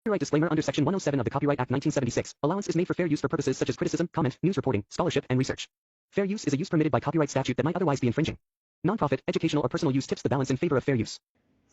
Copyright disclaimer under Section 107 of the Copyright Act 1976. Allowance is made for fair use for purposes such as criticism, comment, news reporting, scholarship, and research. Fair use is a use permitted by copyright statute that might otherwise be infringing. Non-profit, educational or personal use tips the balance in favor of fair use.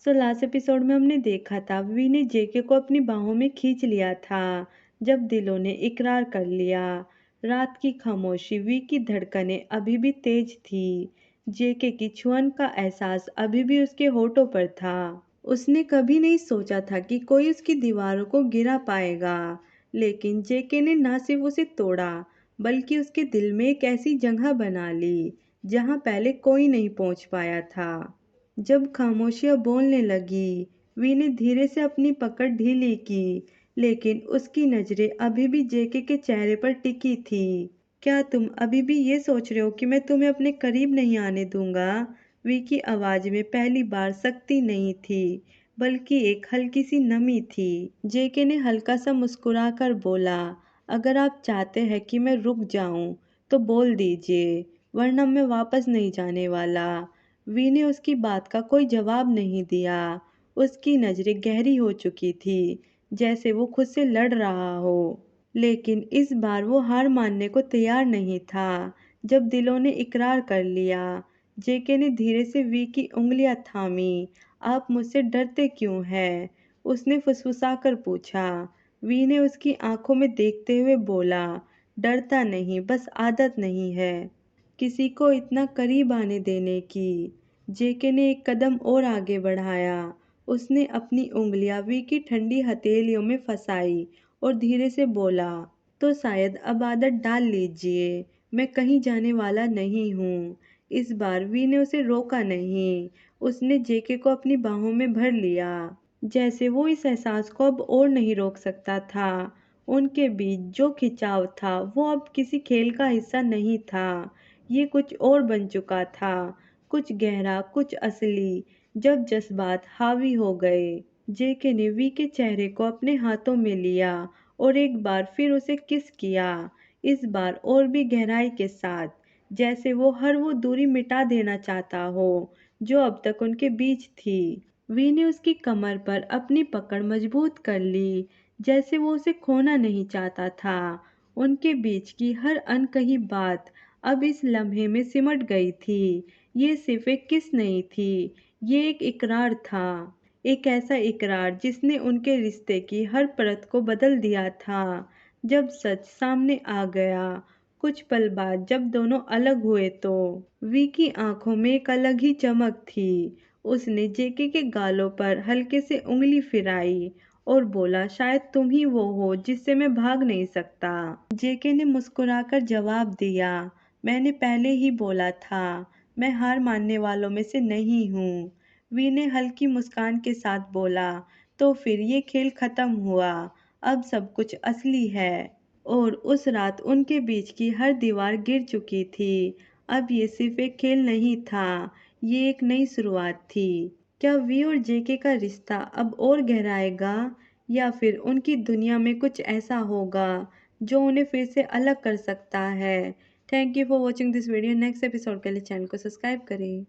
Last episode में हमने देखा था we ने जेके को अपनी बाहों में खींच लिया था जब दिलों ने इकरार कर लिया। रात की खामोशी, वी की धड़कनें अभी भी तेज थी। जेके की छुअन का एहसास अभी भी उसके होठों पर था। उसने कभी नहीं सोचा था कि कोई उसकी दीवारों को गिरा पाएगा, लेकिन जेके ने न सिर्फ उसे तोड़ा बल्कि उसके दिल में एक ऐसी जगह बना ली जहां पहले कोई नहीं पहुंच पाया था। जब खामोशियां बोलने लगी, वी ने धीरे से अपनी पकड़ ढीली की, लेकिन उसकी नजरें अभी भी जेके के चेहरे पर टिकी थी। क्या तुम अभी भी ये सोच रहे हो कि मैं तुम्हें अपने करीब नहीं आने दूंगा? वी की आवाज में पहली बार सख्ती नहीं थी, बल्कि एक हल्की सी नमी थी। जेके ने हल्का सा मुस्कुराकर बोला, अगर आप चाहते हैं कि मैं रुक जाऊं, तो बोल दीजिए, वरना मैं वापस नहीं जाने वाला। वी ने उसकी बात का कोई जवाब नहीं दिया। उसकी नजरें गहरी हो चुकी थी, जैसे वो खुद से लड़ रहा हो। लेकिन इस बार वो हार मानने को तैयार नहीं था। जब दिलों ने इकरार कर लिया, जेके ने धीरे से वी की उंगलियां थामी। आप मुझसे डरते क्यों हैं? उसने फुसफुसाकर पूछा। वी ने उसकी आंखों में देखते हुए बोला, डरता नहीं, बस आदत नहीं है किसी को इतना करीब आने देने की। जेके ने एक कदम और आगे बढ़ाया। उसने अपनी उंगलियां वी की ठंडी हथेलियों में फंसाई और धीरे से बोला, तो शायद अब आदत डाल लीजिए, मैं कहीं जाने वाला नहीं हूँ। इस बार वी ने उसे रोका नहीं। उसने जेके को अपनी बाहों में भर लिया, जैसे वो इस एहसास को अब और नहीं रोक सकता था। उनके बीच जो खिंचाव था वो अब किसी खेल का हिस्सा नहीं था, ये कुछ और बन चुका था, कुछ गहरा, कुछ असली। जब जज्बात हावी हो गए, जेके ने वी के चेहरे को अपने हाथों में लिया और एक बार फिर उसे किस किया, इस बार और भी गहराई के साथ, जैसे वो हर वो दूरी मिटा देना चाहता हो जो अब तक उनके बीच थी। वी ने उसकी कमर पर अपनी पकड़ मजबूत कर ली, जैसे वो उसे खोना नहीं चाहता था। उनके बीच की हर अनकही बात अब इस लम्हे में सिमट गई थी। ये सिर्फ एक किस नहीं थी, ये एक इकरार था। एक ऐसा इकरार जिसने उनके रिश्ते की हर परत को बदल दिया था। जब सच सामने आ गया, कुछ पल बाद जब दोनों अलग हुए, तो वी की आंखों में एक अलग ही चमक थी। उसने जेके के गालों पर हल्के से उंगली फिराई और बोला, शायद तुम ही वो हो जिससे मैं भाग नहीं सकता। जेके ने मुस्कुराकर जवाब दिया, मैंने पहले ही बोला था, मैं हार मानने वालों में से नहीं हूँ। वी ने हल्की मुस्कान के साथ बोला, तो फिर ये खेल खत्म हुआ, अब सब कुछ असली है। और उस रात उनके बीच की हर दीवार गिर चुकी थी। अब ये सिर्फ एक खेल नहीं था, ये एक नई शुरुआत थी। क्या वी और जेके का रिश्ता अब और गहराएगा, या फिर उनकी दुनिया में कुछ ऐसा होगा जो उन्हें फिर से अलग कर सकता है? Thank you for watching this video. Next episode के लिए चैनल को सब्सक्राइब करें।